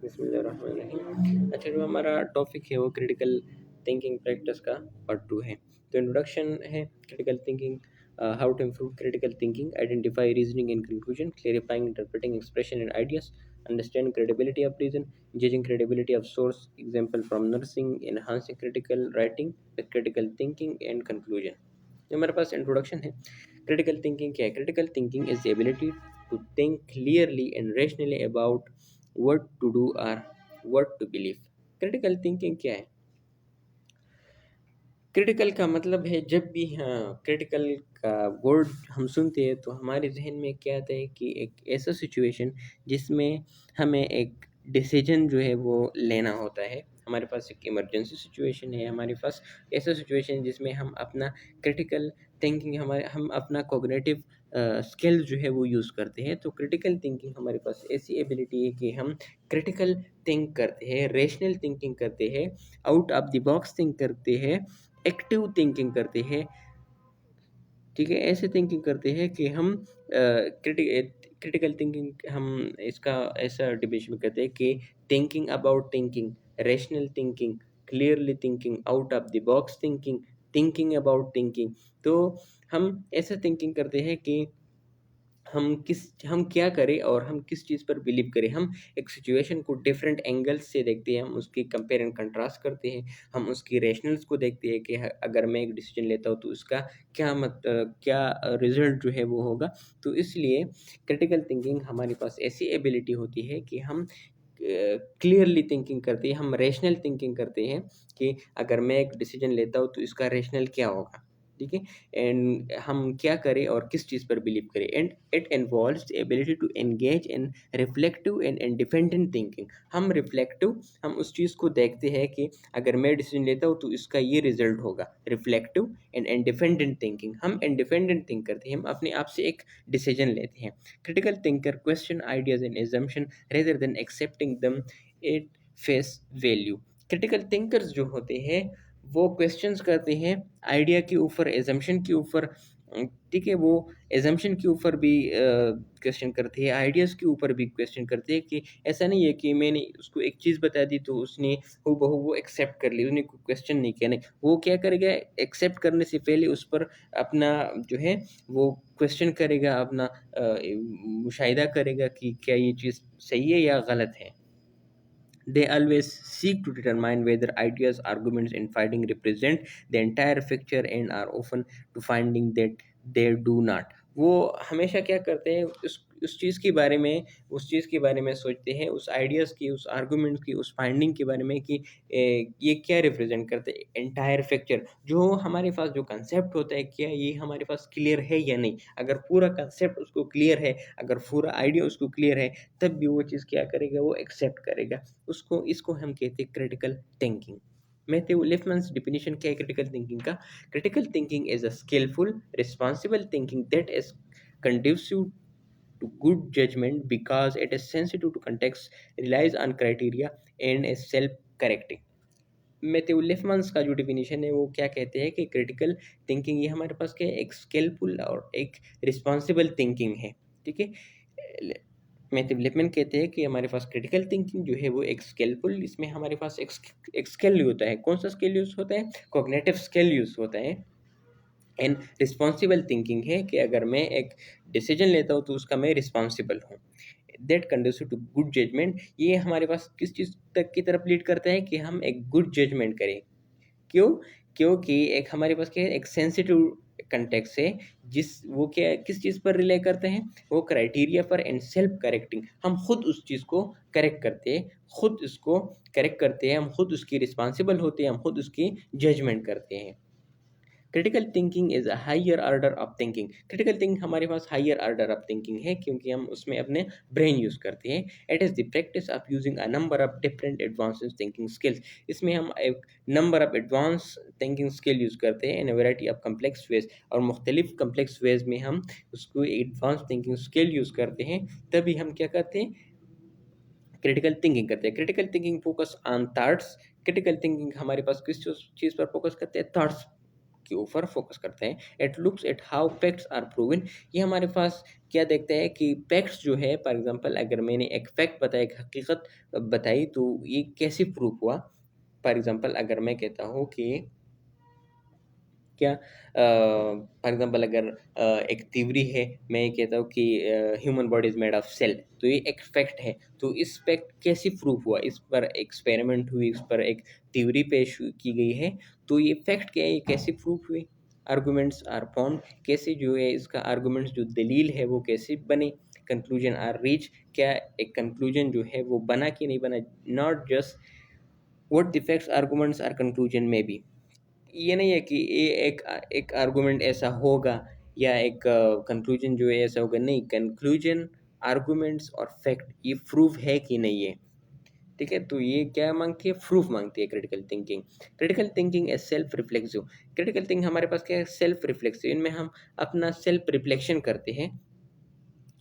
बिस्मिल्लाहिर्रहमानिर्रहीम। अच्छा, जो हमारा टॉपिक है वो क्रिटिकल थिंकिंग प्रैक्टिस का पार्ट 2 है। तो इंट्रोडक्शन है critical thinking, how to improve critical thinking, identify reasoning and conclusion, clarifying interpreting expression and ideas, understand credibility of reason, judging credibility of source, example from nursing, enhancing critical writing with critical thinking and conclusion. जो हमारे पास introduction है, critical thinking क्या है? Critical thinking is the ability to think clearly and rationally about what to do और what to believe. Critical thinking क्या है? Critical का मतलब है, जब भी हाँ क्रिटिकल का वर्ड हम सुनते हैं तो हमारे जहन में क्या आता है कि एक ऐसा सिचुएशन जिसमें हमें एक डिसीजन जो है वो लेना होता है। हमारे पास एक इमरजेंसी सिचुएशन है, हमारे पास ऐसा सिचुएशन जिसमें हम अपना क्रिटिकल थिंकिंग, हमारे हम अपना कॉग्निटिव स्किल जो है वो यूज़ करते हैं। तो क्रिटिकल थिंकिंग हमारे पास ऐसी एबिलिटी है कि हम क्रिटिकल थिंक करते हैं, रेशनल थिंकिंग करते हैं, out of the box think करते हैं, एक्टिव थिंकिंग करते हैं। ठीक है, ऐसे थिंकिंग करते हैं कि हम क्रिटिकल थिंकिंग, हम इसका ऐसा डिविजन करते हैं कि thinking about thinking, rational thinking, clearly thinking, out of the box thinking, thinking about thinking. तो हम ऐसा थिंकिंग करते हैं कि हम क्या करें और हम किस चीज़ पर बिलीव करें। हम एक सिचुएशन को डिफरेंट एंगल्स से देखते हैं, हम उसकी कंपेयर एंड कंट्रास्ट करते हैं, हम उसकी रैशनल्स को देखते हैं कि अगर मैं एक डिसीजन लेता हूँ तो उसका क्या रिजल्ट जो है वो होगा। तो इसलिए क्रिटिकल थिंकिंग हमारे पास ऐसी एबिलिटी होती है कि हम क्लियरली थिंकिंग करते हैं, हम रैशनल थिंकिंग करते हैं कि अगर मैं एक डिसीजन लेता हूँ तो इसका रैशनल क्या होगा। ठीक है, एंड हम क्या करें और किस चीज़ पर बिलीव करें। And it involves the ability to engage in reflective and independent thinking. हम उस चीज़ को देखते हैं कि अगर मैं डिसीजन लेता हूँ तो इसका ये रिजल्ट होगा। रिफ्लेक्टिव एंड इंडिपेंडेंट थिंकिंग, हम इंडिपेंडेंट थिंक करते हैं, हम अपने आप से एक डिसीजन लेते हैं। Critical thinker question ideas and assumption rather than accepting दम at face value. Critical thinkers जो होते हैं वो क्वेश्चंस करते हैं आइडिया के ऊपर, एजम्पशन के ऊपर। ठीक है, वो एजम्पशन के ऊपर भी क्वेश्चन करते हैं, आइडियाज़ के ऊपर भी क्वेश्चन करते हैं कि ऐसा नहीं है कि मैंने उसको एक चीज़ बता दी तो उसने हूबहू वो एक्सेप्ट कर ली, उसने कोई क्वेश्चन नहीं किया। नहीं, वो क्या करेगा, एक्सेप्ट करने से पहले उस पर अपना जो है वो क्वेश्चन करेगा, अपना मुशाहिदा करेगा कि क्या ये चीज़ सही है या गलत है। They always seek to determine whether ideas, arguments, and finding represent the entire picture and are often to finding that they do not. वो हमेशा क्या करते हैं, उस चीज़ के बारे में सोचते हैं, उस आइडियाज़ की, उस आर्गुमेंट की, उस फाइंडिंग के बारे में कि ये क्या रिप्रेजेंट करते हैं एंटायर पिक्चर। जो हमारे पास जो कंसेप्ट होता है, क्या ये हमारे पास क्लियर है या नहीं। अगर पूरा कंसेप्ट उसको क्लियर है, अगर पूरा आइडिया उसको क्लियर है, तब भी वो चीज़ क्या करेगा, वो एक्सेप्ट करेगा उसको। इसको हम कहते हैं critical thinking. Matthew Lipman's definition क्या है क्रिटिकल थिंकिंग का? Critical thinking is a skillful responsible thinking that is conducive to good judgment because it is sensitive to context, relies on criteria and is self correcting। Matthew Lipman's का जो definition है वो क्या कहते हैं कि critical thinking ये हमारे पास क्या है, एक स्किलफुल और एक रिस्पॉन्सिबल थिंकिंग है। ठीक है, मैथ्यू लिपमैन कहते हैं कि हमारे पास क्रिटिकल थिंकिंग जो है वो एक स्किलफुल, इसमें हमारे पास एक स्किल होता है। कौन सा स्किल यूज़ होता है? कॉग्निटिव स्किल यूज़ होता है। एंड रिस्पॉन्सिबल थिंकिंग है कि अगर मैं एक डिसीजन लेता हूँ तो उसका मैं रिस्पॉन्सिबल हूँ। That conducive to good judgement, ये हमारे पास किस चीज़ तक की तरफ लीड करता है कि हम एक गुड जजमेंट करें। क्यों? क्योंकि एक हमारे पास क्या है, एक सेंसिटिव कंटेक्स्ट है, वो क्या है, किस चीज़ पर रिले करते हैं, वो क्राइटेरिया पर एंड सेल्फ करेक्टिंग। हम खुद उस चीज़ को करेक्ट करते हैं, खुद उसको करेक्ट करते हैं, हम खुद उसकी रिस्पॉन्सिबल होते हैं, हम खुद उसकी जजमेंट करते हैं। Critical thinking is a higher order of thinking. Critical thinking हमारे पास हायर ऑर्डर ऑफ थिंकिंग है क्योंकि हम उसमें अपने ब्रेन यूज़ करते हैं। It is the practice of using a number of different advance thinking skills. इसमें हम एक number of advance thinking skill use करते हैं in a variety of complex ways, और मुख्तलिफ कम्प्लेक्स वेज में हम उसको एडवांस थिंकिंग स्किल यूज़ करते हैं। तभी हम क्या करते हैं, क्रिटिकल थिंकिंग करते हैं। Critical thinking focus on thoughts. Critical thinking हमारे पास किस चीज़ पर फोकस करते हैं? थॉट्स। के ऊपर फोकस करता है। It looks at how facts are proven. ये हमारे पास क्या देखता है कि फैक्ट्स जो है, फॉर एग्जांपल अगर मैंने एक फैक्ट बताया, एक हकीकत बताई, तो ये कैसे प्रूव हुआ। फॉर एग्जांपल अगर मैं कहता हूँ कि क्या फॉर एग्जांपल अगर एक थ्योरी है, मैं ये कहता हूँ कि human body is made of cell, तो ये एक फैक्ट है। तो इस फैक्ट कैसे प्रूफ हुआ, इस पर एक्सपेरिमेंट हुई, इस पर एक थ्योरी पेश की गई है। तो ये फैक्ट क्या है, ये कैसे प्रूफ हुई। आर्गूमेंट्स आर फाउंड, कैसे जो है इसका आर्गूमेंट्स जो दलील है वो कैसे बने। कंक्लूजन आर रीच, क्या एक कंक्लूजन जो है वो बना कि नहीं बना। Not just what the facts arguments are conclusion में भी, ये नहीं है कि ये एक एक आर्गुमेंट ऐसा होगा या एक कंक्लूजन जो है ऐसा होगा। नहीं, कंक्लूजन, आर्गुमेंट्स और फैक्ट ये प्रूफ है कि नहीं है। ठीक है, तो ये क्या मांगती है, प्रूफ मांगती है critical thinking. Critical thinking as self reflexive, critical thinking हमारे पास क्या है, सेल्फ रिफ्लेक्सिव। इनमें हम अपना सेल्फ रिफ्लेक्शन करते हैं,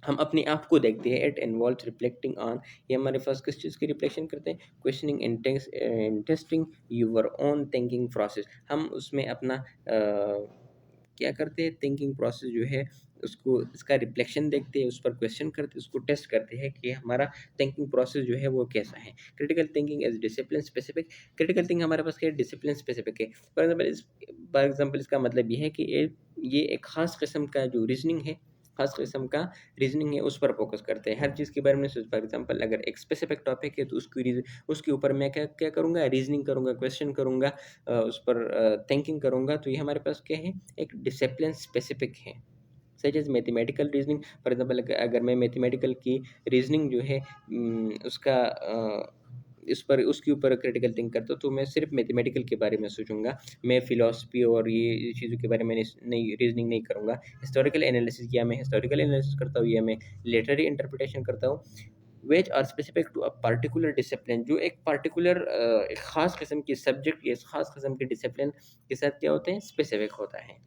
हम अपने आप को देखते हैं। इट इन्वॉल्व रिफ्लेक्टिंग ऑन, ये हमारे पास किस चीज़ की रिफ्लेक्शन करते हैं, questioning and testing your own thinking process. हम उसमें अपना क्या करते हैं, थिंकिंग प्रोसेस जो है उसको, इसका रिफ्लेक्शन देखते हैं, उस पर क्वेश्चन करते हैं, उसको टेस्ट करते हैं कि हमारा थिंकिंग प्रोसेस जो है वो कैसा है। Critical thinking as discipline specific, critical thinking हमारे पास क्या है, डिसिप्लिन स्पेसिफिक है। फॉर एग्जाम्पल इसका मतलब ये है कि ये एक खास किस्म का जो रीजनिंग है, खास किस्म का रीजनिंग है, उस पर फोकस करते हैं। हर चीज़ के बारे में सोच, फॉर एग्जांपल अगर एक स्पेसिफिक टॉपिक है तो उसके ऊपर मैं क्या क्या करूँगा, रीजनिंग करूँगा, क्वेश्चन करूँगा, उस पर थिंकिंग करूँगा। तो ये हमारे पास क्या है, एक डिसिप्लिन स्पेसिफिक है। Such as mathematical reasoning, for example अगर मैं मैथमेटिकल की रीजनिंग जो है उसका इस पर उसके ऊपर क्रिटिकल थिंक करता हूँ, तो मैं सिर्फ मैथमेटिकल के बारे में सोचूंगा। मैं फिलोसफी और ये चीज़ों के बारे में नहीं रीजनिंग नहीं करूँगा। हिस्टोरिकल एनालिसिस, या मैं हिस्टोरिकल एनालिसिस करता हूँ या मैं लिटरेरी इंटरप्रिटेशन करता हूँ। Ways are specific to a particular discipline, जो एक पार्टिकुलर एक खास किस्म की सब्जेक्ट या खास किस्म के डिसिप्लिन के साथ क्या होते हैं, स्पेसिफिक होता है।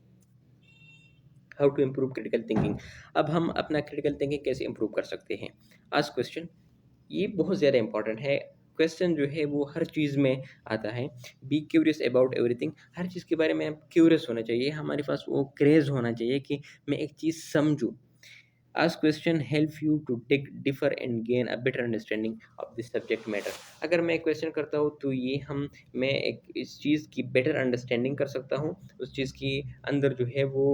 How to improve critical thinking, अब हम अपना क्रिटिकल थिंकिंग कैसे इम्प्रूव कर सकते हैं। आज क्वेश्चन, ये बहुत ज़्यादा इंपॉर्टेंट है। क्वेश्चन जो है वो हर चीज़ में आता है। बी क्यूरियस अबाउट एवरीथिंग, हर चीज़ के बारे में आप क्यूरियस होना चाहिए, हमारे पास वो क्रेज़ होना चाहिए कि मैं एक चीज़ समझूँ। Ask question help you to dig differ and gain a better understanding of the subject matter। अगर मैं क्वेश्चन करता हूँ तो ये मैं एक इस चीज़ की बेटर अंडरस्टैंडिंग कर सकता हूँ, उस चीज़ की अंदर जो है वो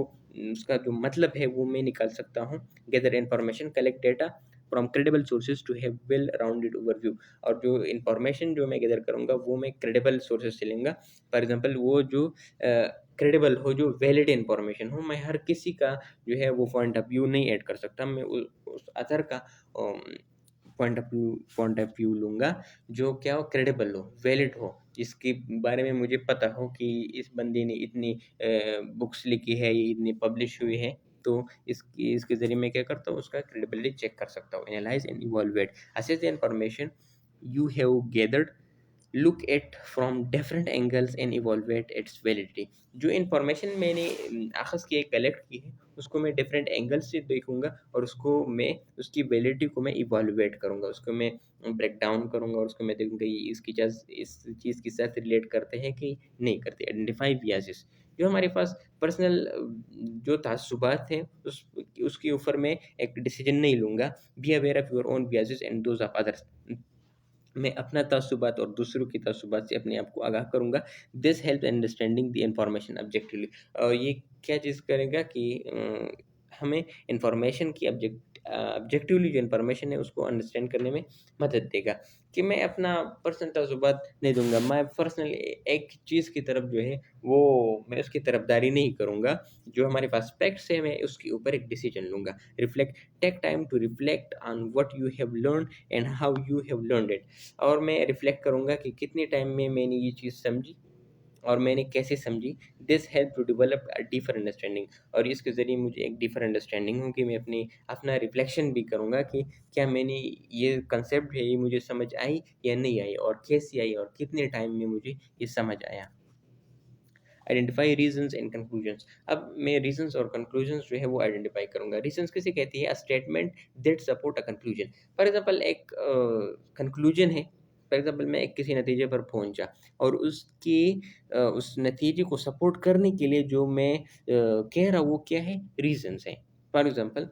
उसका जो मतलब है वो मैं निकाल सकता हूँ। Gather information, collect data from credible sources to have well rounded overview, और जो इन्फॉर्मेशन जो मैं गैदर करूँगा वो मैं क्रेडिबल सोर्सेज से लूँगा। फॉर एग्जांपल वो जो क्रेडिबल हो, जो वैलिड इन्फॉर्मेशन हो। मैं हर किसी का जो है वो पॉइंट ऑफ व्यू नहीं ऐड कर सकता, मैं उस अदर का पॉइंट ऑफ व्यू लूँगा जो क्या हो, क्रेडिबल हो, वैलिड हो, जिसके बारे में मुझे पता हो कि इस बंदे ने इतनी बुक्स लिखी है, ये इतनी पब्लिश हुई है। तो इसके ज़रिए मैं क्या करता हूँ, उसका क्रेडिबिलिटी चेक कर सकता हूँ। Analyse and evaluate, assess the information you have gathered, look at from different angles and evaluate its validity। जो इन्फॉर्मेशन मैंने अखज़ की है, कलेक्ट की है, उसको मैं डिफरेंट एंगल्स से देखूंगा और उसको मैं उसकी वैलिडिटी को मैं इवैल्यूएट करूंगा, उसको मैं ब्रेक डाउन करूंगा और उसको मैं देखूंगा ये इसकी चीज़ इस चीज़ के साथ रिलेट करते हैं कि नहीं करते। आइडेंटिफाई बियासेस, जो हमारे पास पर्सनल जो तासुबात हैं उसके ऊपर मैं एक डिसीजन नहीं लूँगा। Be aware of your own biases and those of others, मैं अपना तसुबात और दूसरों की तसुबात से अपने आप को आगाह करूँगा। This help understanding the information objectively, और ये क्या चीज़ करेगा कि हमें इन्फॉर्मेशन की ऑब्जेक्टिवली जो इन्फॉर्मेशन है उसको अंडरस्टैंड करने में मदद देगा। कि मैं अपना पर्सनल तसुबात नहीं दूँगा, मैं पर्सनली एक चीज़ की तरफ जो है वो मैं उसकी तरफदारी नहीं करूँगा। जो हमारे पास फैक्ट्स है मैं उसके ऊपर एक डिसीजन लूँगा। Reflect, take time to reflect on what you have learned and how you have learned it, और मैं रिफ्लेक्ट करूँगा कि कितने टाइम में मैंने ये चीज़ समझी और मैंने कैसे समझी। This help to develop a deeper understanding, और इसके ज़रिए मुझे एक डीपर अंडरस्टैंडिंग हो कि मैं अपना रिफ्लेक्शन भी करूँगा कि क्या मैंने ये कंसेप्ट है ये मुझे समझ आई या नहीं आई, और कैसी आई और कितने टाइम में मुझे ये समझ आया। आइडेंटिफाई रीजंस एंड कंक्लूजन्स, अब मैं रीजंस और कंक्लूजन्स जो है वो आइडेंटिफाई करूँगा। रीजंस किसे कहती है, a statement that support a conclusion. For example एक कंक्लूजन है, फॉर एग्ज़ाम्पल मैं एक किसी नतीजे पर पहुँचा और उस नतीजे को सपोर्ट करने के लिए जो मैं कह रहा हूँ वो क्या है? रीज़न्स हैं। For example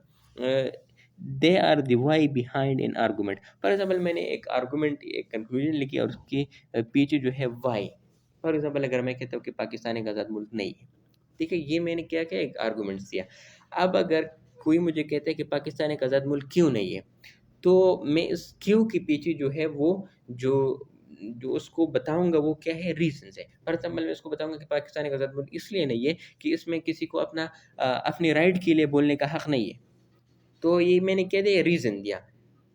they are the why behind an argument. For example मैंने एक आर्गुमेंट, एक कंक्लूज़न लिखी और उसके पीछे जो है व्हाई। फॉर एग्ज़ाम्पल अगर मैं कहता हूँ कि पाकिस्तान एक आज़ाद मुल्क नहीं है, ठीक है? ये मैंने क्या किया? एक आर्गुमेंट्स दिया। अब अगर कोई मुझे कहता है कि पाकिस्तान एक आज़ाद मुल्क क्यों नहीं है? तो मैं इस क्यों के पीछे जो है वो जो जो उसको बताऊँगा वो क्या है? रीज़न्स है। फॉर एग्ज़ाम्पल मैं उसको बताऊँगा कि पाकिस्तान एक आज़ाद मुल्क इसलिए नहीं है कि इसमें किसी को अपनी राइट के लिए बोलने का हक नहीं है। तो ये मैंने क्या दिया? रीज़न दिया।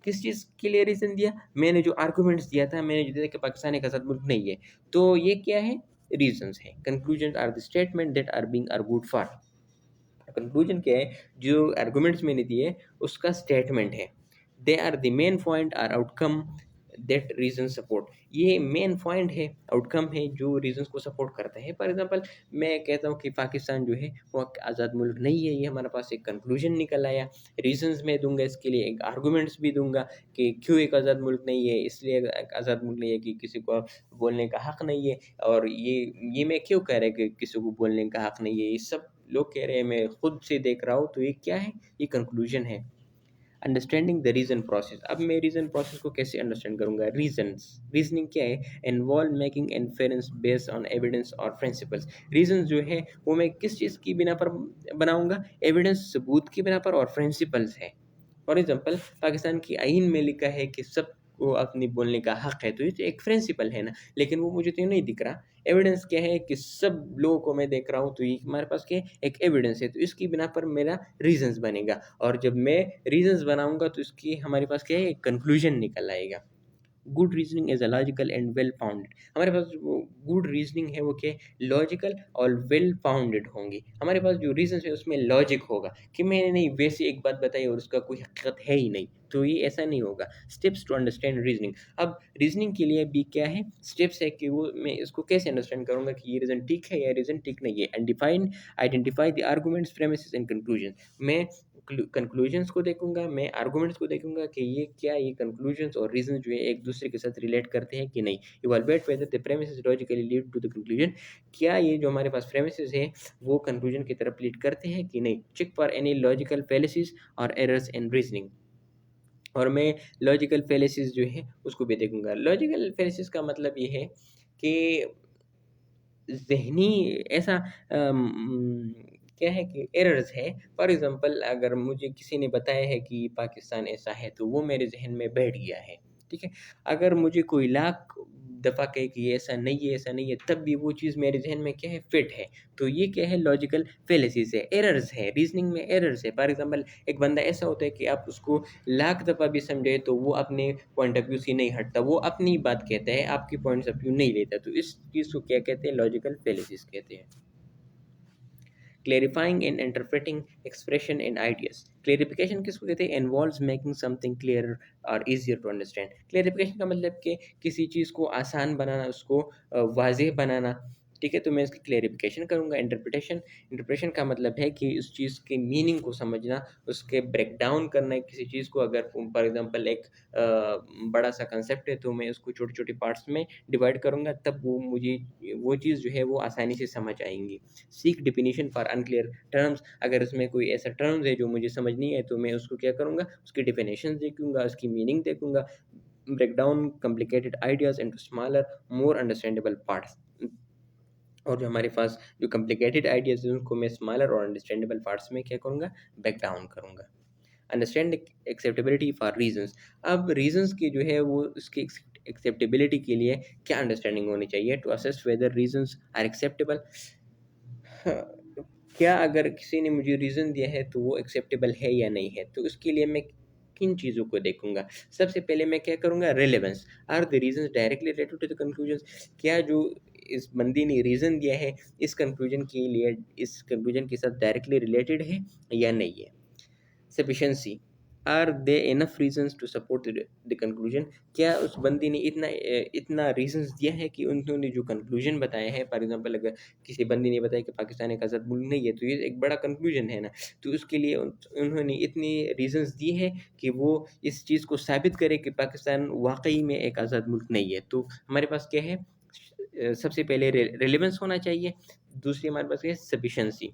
किस चीज़ के लिए रीज़न दिया? मैंने जो आर्गुमेंट्स दिया था, मैंने जो दिया कि पाकिस्तान एक आज़ाद मुल्क नहीं है। तो ये क्या है? रीज़न्स हैं। Conclusions are the statement that are being argued for. Conclusion क्या है? जो आर्गुमेंट्स मैंने दिए उसका स्टेटमेंट है। They are the main point और आउटकम दैट रीज़न सपोर्ट। ये मेन पॉइंट है, आउटकम है जो रीज़न्स को सपोर्ट करता है। फॉर एग्ज़ाम्पल मैं कहता हूँ कि पाकिस्तान जो है वो आज़ाद मुल्क नहीं है, ये हमारे पास एक कंक्लूजन निकल आया। रीज़न्स मैं दूँगा इसके लिए, एक आर्गुमेंट्स भी दूँगा कि क्यों एक आज़ाद मुल्क नहीं है, इसलिए एक आज़ाद मुल्क नहीं है कि किसी को बोलने का हक नहीं है। और ये मैं क्यों कह रहा है कि किसी को बोलने का हक नहीं है, ये सब लोग कह रहे हैं, मैं खुद से देख रहा हूँ, तो ये क्या है? ये कंक्लूजन है। Understanding the reason process. अब मैं रीज़न प्रोसेस को कैसे अंडरस्टैंड करूँगा? रीज़निंग क्या है? Involve making inference based on evidence और प्रिंसिपल्स। रीज़न्स जो है वो मैं किस चीज़ की बिना पर बनाऊँगा? एविडेंस, सबूत की बिना पर, और प्रिंसिपल्स है। फॉर एग्ज़ाम्पल पाकिस्तान की आईन में लिखा है कि सबको अपनी बोलने का हक है, तो ये तो एक प्रिंसिपल है ना, लेकिन वो मुझे तो नहीं दिख रहा। एविडेंस क्या है? कि सब लोगों को मैं देख रहा हूँ, तो ये हमारे पास क्या है? एक एविडेंस है, तो इसकी बिना पर मेरा रीज़न्स बनेगा, और जब मैं रीज़न्स बनाऊँगा तो इसकी हमारे पास क्या है? एक कंक्लूजन निकल आएगा। Good reasoning is a logical and well founded. हमारे पास जो गुड रीजनिंग है वो क्या है? लॉजिकल और वेल फाउंडेड होंगी। हमारे पास जो रीज़न्स है उसमें लॉजिक होगा कि मैंने नहीं वैसे एक बात बताई और उसका कोई हकीकत है ही नहीं, तो ये ऐसा नहीं होगा। Steps to understand reasoning. अब रीजनिंग के लिए भी क्या है? स्टेप्स है कि वो मैं इसको कैसे अंडरस्टैंड करूँगा कि ये रीज़न ठीक है या रीज़न ठीक नहीं है। And define identify the arguments, premises and conclusion. मैं कंक्लूजन्स को देखूँगा, मैं आर्गुमेंट्स को देखूँगा कि ये कंक्लूजन्स और रीज़न जो है एक दूसरे के साथ रिलेट करते हैं कि नहीं। Evaluate whether the premises logically lead to the conclusion. क्या ये जो हमारे पास प्रेमिसेस है वो कंक्लूजन की तरफ लीड करते हैं कि नहीं। Check for any logical fallacies और एरर्स इन रीजनिंग। और मैं लॉजिकल फैलेसीज जो है उसको भी देखूँगा। लॉजिकल फैलेसीज का मतलब ये है कि ज़हनी ऐसा क्या है कि एरर्स है। फॉर एग्ज़ाम्पल अगर मुझे किसी ने बताया है कि पाकिस्तान ऐसा है, तो वो मेरे ज़हन में बैठ गया है, ठीक है? अगर मुझे कोई लाख दफ़ा कहे कि ये ऐसा नहीं है, ऐसा नहीं है, तब भी वो चीज़ मेरे ज़हन में क्या है? फिट है। तो ये क्या है? लॉजिकल फैलेसीज़ है, एरर्स है, रीज़निंग में एरर्स है। फॉर एग्ज़ाम्पल एक बंदा ऐसा होता है कि आप उसको लाख दफ़ा भी समझाएँ तो वो अपने पॉइंट ऑफ व्यू से नहीं हटता, वो अपनी बात कहता है, आपकी पॉइंट्स ऑफ व्यू नहीं लेता। तो इस चीज़ को क्या कहते हैं? लॉजिकल फैलेसीज़ कहते हैं। Clarifying and interpreting expression and ideas. Clarification किसको कहते हैं? इन्वॉल्व्स मेकिंग समथिंग क्लियर और ईज़ियर टू अंडरस्टैंड। क्लेरिफिकेशन का मतलब कि किसी चीज़ को आसान बनाना, उसको वाज़ेह बनाना, ठीक है? तो मैं इसकी क्लेरिफिकेशन करूँगा। इंटरप्रेशन का मतलब है कि उस चीज़ के मीनिंग को समझना, उसके ब्रेक डाउन करना है किसी चीज़ को। अगर फॉर एग्ज़ाम्पल एक बड़ा-सा कांसेप्ट है, तो मैं उसको छोटे-छोटे पार्ट्स में डिवाइड करूँगा, तब वो मुझे वो चीज़ जो है वो आसानी से समझ आएँगी। Seek definition for unclear terms. अगर उसमें कोई ऐसा टर्म्स है जो मुझे समझ नहीं है, तो मैं उसको क्या करूँगा? उसकी डेफिनेशंस देखूँगा, उसकी मीनिंग देखूँगा। Break down complicated ideas into smaller more understandable parts. और जो हमारे पास जो कॉम्प्लिकेटेड आइडियाज़ हैं उनको मैं स्मॉलर और अंडरस्टैंडेबल पार्ट्स में क्या करूँगा? ब्रेक डाउन करूँगा। Understand acceptability for reasons. अब रीज़न्स की जो है वो उसकी एक्सेप्टेबिलिटी के लिए क्या अंडरस्टैंडिंग होनी चाहिए? To assess whether reasons are acceptable. हाँ, क्या अगर किसी ने मुझे रीज़न दिया है तो वो एक्सेप्टेबल है या नहीं है? तो उसके लिए मैं किन चीज़ों को देखूँगा? सबसे पहले मैं क्या करूँगा? Relevance. Are the reasons directly related to the conclusions. क्या जो इस बंदे ने रीज़न दिया है इस कंक्लूजन के साथ डायरेक्टली रिलेटेड है या नहीं है? Sufficiency. Are they enough reasons to support the conclusion, क्या उस बंदी ने इतना रीजंस दिया है कि उन्होंने जो कंक्लूजन बताया है। फॉर एग्जांपल अगर किसी बंदी ने बताया कि पाकिस्तान एक आज़ाद मुल्क नहीं है, तो ये एक बड़ा कंक्लूजन है ना। तो उसके लिए उन्होंने इतनी रीजंस दी है कि वो इस चीज़ को साबित करे कि पाकिस्तान वाकई में एक आज़ाद मुल्क नहीं है। तो हमारे पास क्या है, सबसे पहले रेलेवेंस होना चाहिए, दूसरी हमारे पास है sufficiency.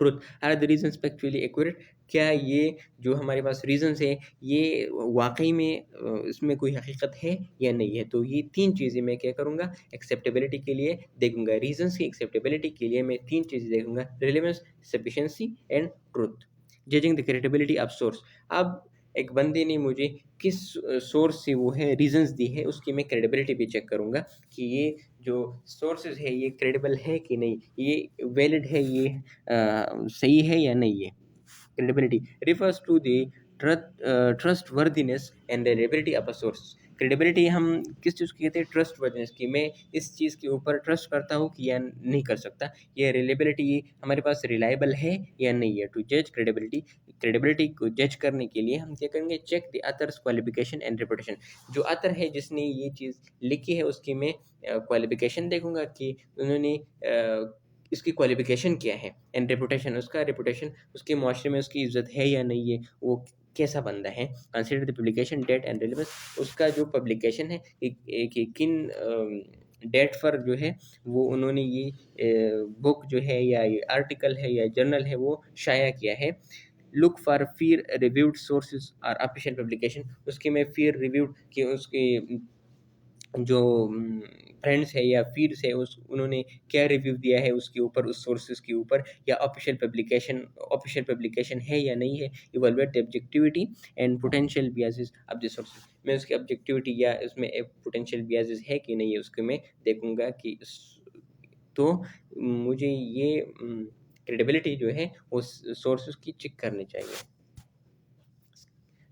Truth, are the reasons factually accurate, क्या ये जो हमारे पास रीजंस है ये वाकई में इसमें कोई हकीकत है या नहीं है। तो ये तीन चीज़ें मैं क्या करूँगा, एक्सेप्टेबिलिटी के लिए देखूंगा। रीजंस की एक्सेप्टेबिलिटी के लिए मैं तीन चीज़ें देखूंगा, relevance, sufficiency and truth. Judging the credibility of source, अब एक बंदे ने मुझे किस सोर्स से वो है रीजंस दी है, उसकी मैं क्रेडिबिलिटी भी चेक करूँगा कि ये जो सोर्सेज है ये क्रेडिबल है कि नहीं, ये वैलिड है, ये सही है या नहीं है। Credibility refers to the trustworthiness and reliability of a source। Credibility हम किस चीज़ को कहते हैं, ट्रस्टवर्दीनेस की, मैं इस चीज़ के ऊपर ट्रस्ट करता हूँ कि या नहीं कर सकता। ये रिलेबिलिटी हमारे पास रिलायबल है या नहीं है। टू जज क्रेडिबिलिटी, क्रेडिबिलिटी को जज करने के लिए हम क्या करेंगे, check the author's qualification and reputation. जो अथर है जिसने ये चीज़ लिखी है उसकी मैं क्वालिफिकेशन देखूंगा कि उन्होंने इसकी क्वालिफिकेशन क्या है, एंड रेपुटेशन, उसका रेपुटेशन, उसके माशरे में उसकी इज्जत है या नहीं है, वो कैसा बंदा है। Consider the publication date and relevance, उसका जो पब्लिकेशन है किन डेट पर जो है वो उन्होंने ये बुक जो है या ये आर्टिकल है या जर्नल है वो शाया किया है। Look for peer reviewed sources और ऑफिशियल पब्लिकेशन, उसके में पीयर रिव्यूड कि उसके जो फ्रेंड्स है या पीर्स है उस उन्होंने क्या रिव्यू दिया है उसके ऊपर, उस सोर्सेज के ऊपर, या ऑफिशियल पब्लिकेशन है या नहीं है। Evaluate the objectivity and potential biases of the sources, मैं उसकी ऑब्जेक्टिविटी या उसमें पोटेंशियल बियासेस है कि नहीं है उसको मैं देखूंगा कि तो मुझे ये क्रेडिबिलिटी जो है उस सोर्सेज की चेक करनी चाहिए।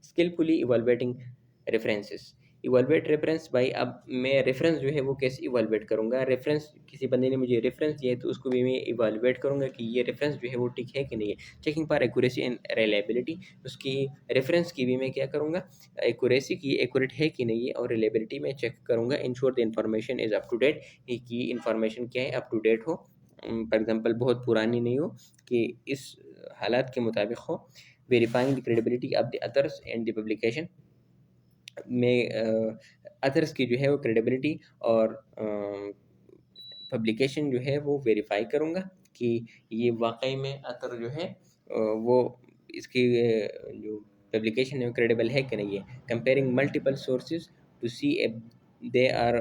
Skilfully evaluating references, evaluate reference भाई, अब मैं रेफरेंस जो है वो कैसे इवैल्यूएट करूँगा। रेफरेंस किसी बंदे ने मुझे रेफरेंस दिया है तो उसको भी मैं इवैल्यूएट करूँगा कि ये रेफरेंस जो है वो ठीक है कि नहीं है। Checking for accuracy and reliability, उसकी रेफरेंस की भी मैं क्या करूँगा, एक्यूरेसी की एक्यूरेट है कि नहीं है, और रिलायबिलिटी मैं चेक करूँगा। Ensure the information is up to date, कि इन्फॉर्मेशन क्या है, अप टू डेट हो। फॉर एग्जाम्पल बहुत पुरानी नहीं हो, कि इस हालात के मुताबिक हो। Verifying the credibility of the others and the publication, में अदर्स की जो है वो क्रेडिबिलिटी और पब्लिकेशन जो है वो वेरीफाई करूँगा कि ये वाकई में अतर जो है वो इसकी जो पब्लिकेशन है वो क्रेडिबल है कि नहीं है। Comparing multiple sources to see if they are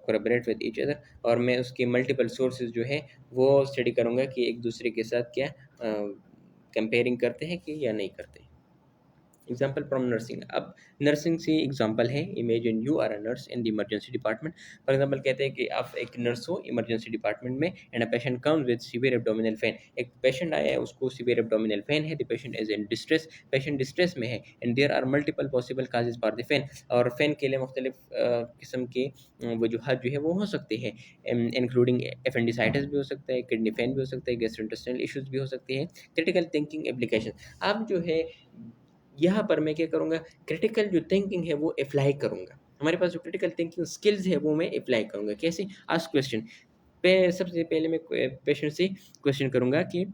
collaborate with each other, और मैं उसके मल्टीपल सोर्सेज जो है वो स्टडी करूँगा कि एक दूसरे के साथ क्या कंपेयरिंग करते हैं कि या नहीं करते। एग्जाम्पल फ्रॉम नर्सिंग, अब नर्सिंग से एग्जाम्पल है, imagine you are a nurse in the emergency department. For example कहते हैं कि आप एक नर्स हो इमरजेंसी डिपार्टमेंट में, and a patient comes with severe abdominal pain, एक पेशेंट आया है उसको सीवियर एब्डोमिनल पेन है, the patient is in distress, patient distress में है, and there are multiple possible causes for the pain, और पेन के लिए मुख्तलिफ किस्म के वजूहत जो है वो हो सकते हैं, इंक्लूडिंग एपेंडिसाइटिस भी हो सकता है, किडनी पेन भी हो सकता है, गैस्ट्रोइंटेस्टाइनल इश्यूज भी हो सकते हैं। क्रिटिकल थिंकिंग एप्लीकेशन, अब जो है यहाँ पर मैं क्या करूँगा, क्रिटिकल जो थिंकिंग है वो अप्लाई करूँगा। हमारे पास जो क्रिटिकल थिंकिंग स्किल्स है वो मैं अप्लाई करूँगा। कैसे, आस्क क्वेश्चन, सबसे पहले मैं पेशेंट से क्वेश्चन करूँगा कि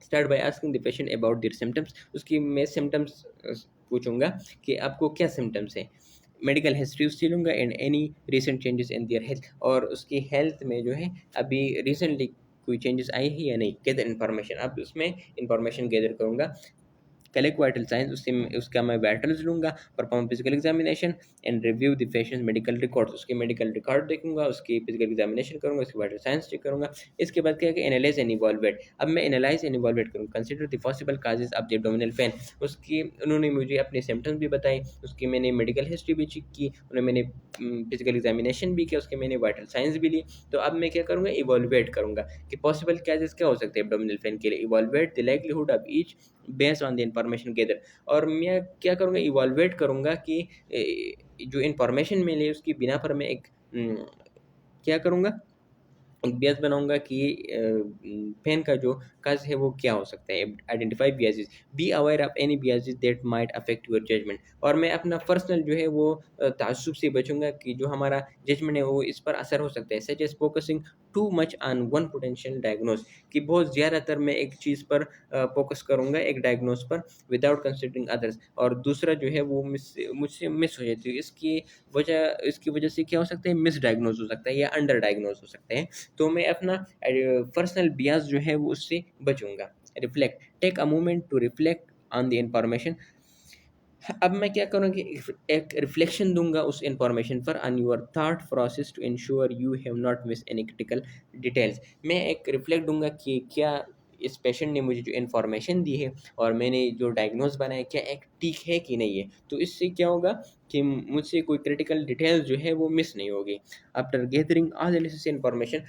start by asking the patient about their symptoms, उसकी मैं सिम्टम्स पूछूंगा कि आपको क्या सिम्टम्स है। मेडिकल हिस्ट्री उससे लूँगा, and any recent changes in their health, और उसकी हेल्थ में जो है अभी रिसेंटली कोई चेंजेस आए हैं या नहीं, गैदर इन्फॉर्मेशन, अब उसमें इंफॉर्मेशन गैदर करूँगा। कलेक्ट वाइटल साइंस, उससे उसका मैं वाइटल्स लूँगा। Perform physical examination and review the patient medical records, उसके मेडिकल रिकॉर्ड देखूंगा, उसकी फिजिकल एग्जामिनेशन करूँगा, उसकी वाइटल साइंस चेक करूँगा। इसके बाद क्या है कि एनालाइज एंड इवॉल्वेट, अब मैं एनालाइज एंड इवॉल्वेट करूँगा। Consider the possible causes of the abdominal pain, उसकी उन्होंने मुझे अपने सिम्टम्स भी बताए, उसकी मैंने मेडिकल हिस्ट्री भी चेक की, उन्होंने मैंने फिजिकल एग्जामिनेशन भी किया, उसके मैंने वाइटल साइंस भी ली। तो अब मैं क्या करूँगा, इवॉल्वेट करूँगा कि पॉसिबल काजेज क्या हो सकते हैं एब्डोमिनल पेन के लिए। Evaluate the likelihood of each based on the information gather, और मैं क्या करूँगा, इवॉल्वेट करूँगा कि जो इन्फॉर्मेशन मिली उसकी बिना पर मैं एक क्या करूँगा, एक बियस बनाऊंगा कि पेन का जो कज है वो क्या हो सकता है। Identify biases, be aware of any biases that might affect your judgement. और मैं अपना पर्सनल जो है वो ताज्जुब से बचूंगा कि जो हमारा जजमेंट है वो इस पर असर हो सकता है। Such as focusing too much on one potential diagnosis, कि बहुत ज़्यादातर मैं एक चीज़ पर फोकस करूंगा, एक डायग्नोस पर, विदाउट कंसिडरिंग अदर्स, और दूसरा जो है वो मुझसे मिस हो जाती है। इसकी वजह से क्या हो सकता है, मिस डायग्नोस हो सकता है या अंडर डायग्नोस हो सकता है। तो मैं अपना पर्सनल बियास जो है वो उससे बचूंगा। Reflect, take a moment to reflect on the information. अब मैं क्या करूँगा कि एक रिफ्लेक्शन दूंगा उस इंफॉर्मेशन पर, on your thought process to ensure you have not miss any critical details. मैं एक रिफ्लेक्ट दूंगा कि क्या इस पेशेंट ने मुझे जो इन्फॉर्मेशन दी है और मैंने जो डायग्नोज बनाया क्या एक ठीक है कि नहीं है। तो इससे क्या होगा कि मुझसे कोई क्रिटिकल डिटेल्स जो है वो मिस नहीं होगी। After gathering all the necessary information,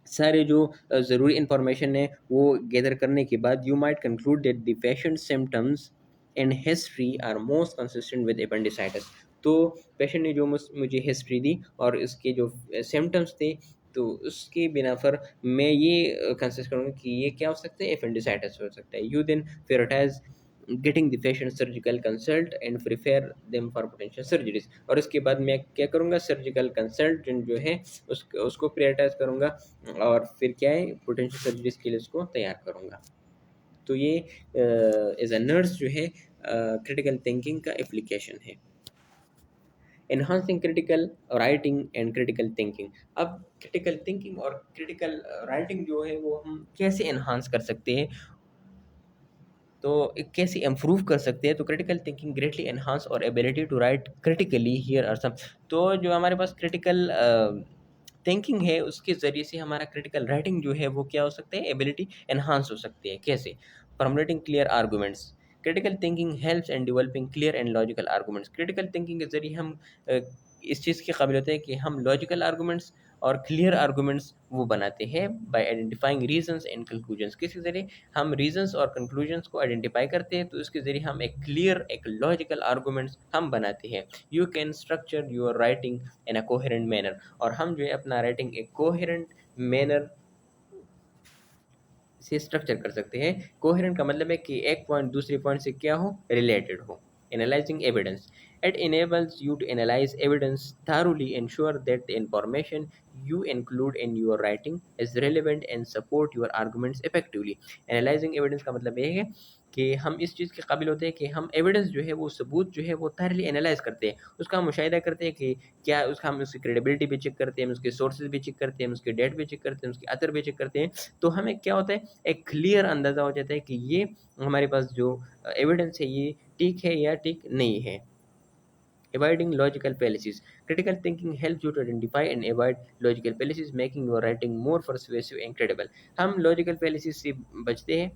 सारे जो ज़रूरी इन्फॉर्मेशन है वो गैदर करने के बाद, you might conclude that the patient symptoms and history are most consistent with appendicitis. तो पेशेंट ने जो मुझे हिस्ट्री दी और इसके जो सिम्टम्स थे, तो उसके बिना पर मैं ये कंसिस्ट करूँगा कि ये क्या हो सकता है, एपेंडिसाइटिस हो सकता है। You then prioritise getting the patient surgical consult and prepare them for potential surgeries. और उसके बाद मैं क्या करूँगा, सर्जिकल कंसल्टेंट जो है उसको प्रायोरिटाइज करूँगा और फिर क्या है, पोटेंशियल सर्जरीज के लिए उसको तैयार करूँगा। तो ये एज अ नर्स जो है क्रिटिकल थिंकिंग का एप्लीकेशन है। Enhancing critical writing and critical thinking. अब क्रिटिकल थिंकिंग और क्रिटिकल राइटिंग जो है वो हम कैसे एनहांस कर सकते हैं, तो कैसे इम्प्रूव कर सकते हैं। तो क्रिटिकल थिंकिंग ग्रेटली एनहांस और ability to write critically, here are some. तो जो हमारे पास क्रिटिकल थिंकिंग है उसके ज़रिए से हमारा क्रिटिकल राइटिंग जो है वो क्या हो सकता है, एबिलिटी एनहांस हो सकती है। कैसे? Formulating clear arguments, critical thinking helps and developing clear and logical arguments. Critical thinking के ज़रिए हम इस चीज़ के काबिल होते हैं कि हम लॉजिकल आर्गूमेंट्स और क्लियर आर्गूमेंट्स वो बनाते हैं bye identifying reasons and conclusions. किसके ज़रिए? हम रीजंस और कंक्लूजन्स को आइडेंटिफाई करते हैं, तो इसके ज़रिए हम एक क्लियर, एक लॉजिकल आर्गूमेंट्स हम बनाते हैं। You can structure your writing in a coherent manner, और हम जो है अपना राइटिंग एक कोहेरेंट मैनर से स्ट्रक्चर कर सकते हैं। कोहेरेंट का मतलब है कि एक पॉइंट दूसरे पॉइंट से क्या हो, रिलेटेड हो। Analysing evidence, it enables you to analyze evidence thoroughly, ensure that the information you include in your writing is relevant and support your arguments effectively। Analysing evidence का मतलब ये है कि हम इस चीज़ के काबिल होते हैं कि हम एविडेंस जो है वो सबूत जो है वो थारली एनालाइज करते हैं, उसका हम मुशाहिदा करते हैं कि क्या उसका, हम उसकी क्रेडिबिलिटी भी चेक करते हैं, हम उसके सोर्सेज भी चेक करते हैं, हम उसके डेट भी चेक करते हैं, उसके अतर भी चेक करते हैं। तो हमें क्या होता है, एक क्लियर अंदाज़ा हो जाता है कि ये हमारे पास जो एविडेंस है ये ठीक है या ठीक नहीं है। Avoiding logical fallacies. Critical thinking helps you to identify and avoid logical fallacies, making your writing more persuasive and credible। हम logical fallacies से बचते हैं,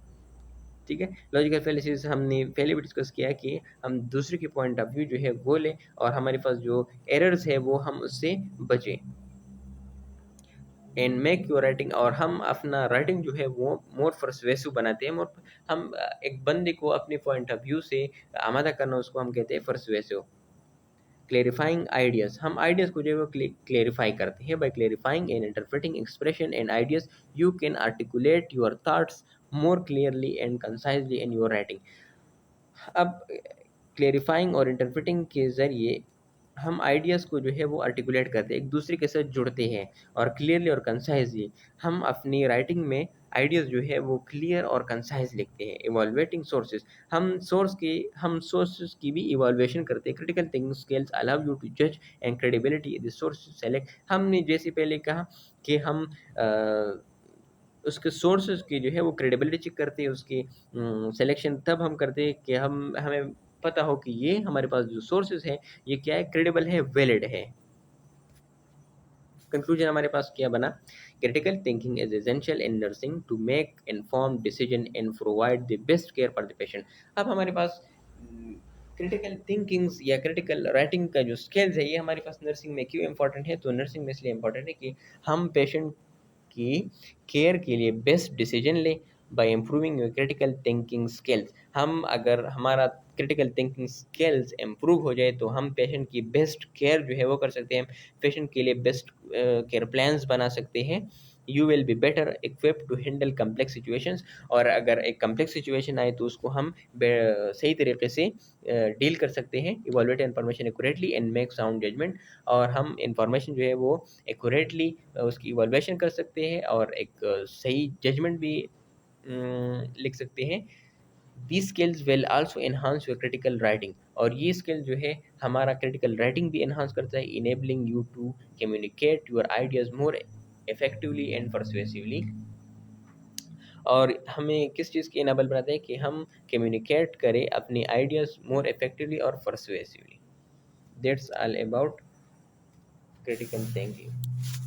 ठीक है। लॉजिकल फेलिसिस हमने पहले भी डिस्कस किया कि हम दूसरे के पॉइंट ऑफ व्यू जो है वो लें और हमारे पास जो एरर्स है वो हम उससे बचें। एंड मेक योर राइटिंग, और हम अपना राइटिंग जो है वो मोर परसुएसिव बनाते हैं। मोर, हम एक बंदे को अपने पॉइंट ऑफ व्यू से आमादा करना, उसको हम कहते हैं परसुएसिव। क्लेरिफाइंग आइडियाज, हम आइडियाज को जो है वो क्लेरिफाई करते हैं। By clarifying and interpreting expression and ideas, you can articulate your thoughts more clearly and concisely in your writing. अब क्लेरिफाइंग और इंटरप्रेटिंग के ज़रिए हम आइडियाज़ को जो है वो आर्टिकुलेट करते हैं, एक दूसरे के साथ जुड़ते हैं, और क्लियरली और कंसाइजली हम अपनी राइटिंग में आइडियाज़ जो है वो क्लियर और कंसाइज लिखते हैं। इवॉल्वेटिंग सोर्सेज, हम सोर्सेज की भी इवॉल्वेशन करते हैं। Critical thinking skills allow you to जज and credibility the source select. हमने जैसे पहले कहा कि हम उसके सोर्सेज की जो है वो क्रेडिबिलिटी चेक करते हैं, उसकी सिलेक्शन तब हम करते हैं कि हमें पता हो कि ये हमारे पास जो सोर्सेज हैं ये क्या है, क्रेडिबल है, वैलिड है। कंक्लूजन हमारे पास क्या बना, critical thinking is essential in nursing to make informed decision and provide the best care for the patient. अब हमारे पास क्रिटिकल थिंकिंग्स या क्रिटिकल राइटिंग का जो स्किल्स है ये हमारे पास नर्सिंग में क्यों इंपॉर्टेंट है। तो नर्सिंग में इसलिए इंपॉर्टेंट है कि हम पेशेंट की केयर के लिए बेस्ट डिसीजन लें bye improving your critical thinking skills. हम अगर हमारा क्रिटिकल थिंकिंग स्किल्स इम्प्रूव हो जाए तो हम पेशेंट की बेस्ट केयर जो है वो कर सकते हैं, पेशेंट के लिए बेस्ट केयर प्लान्स बना सकते हैं। You will be better equip to handle complex situations, और अगर एक कम्प्लेक्स सिचुएशन आए तो उसको हम सही तरीके से डील कर सकते हैं, evaluate information accurately and make sound judgement, और हम इंफॉर्मेशन जो है वो एक्यूरेटली उसकी इवॉल्यूशन कर सकते हैं और एक सही जजमेंट भी लिख सकते हैं। The skills will also enhance your critical writing, और ये स्किल जो है हमारा क्रिटिकल राइटिंग भी एनहांस करता है, enabling you to communicate your ideas more effectively and persuasively. और हमें किस चीज़ की इनेबल बनाता है कि हम कम्युनिकेट करें अपनी आइडियाज मोर इफेक्टिवली और persuasively. That's all about critical thinking.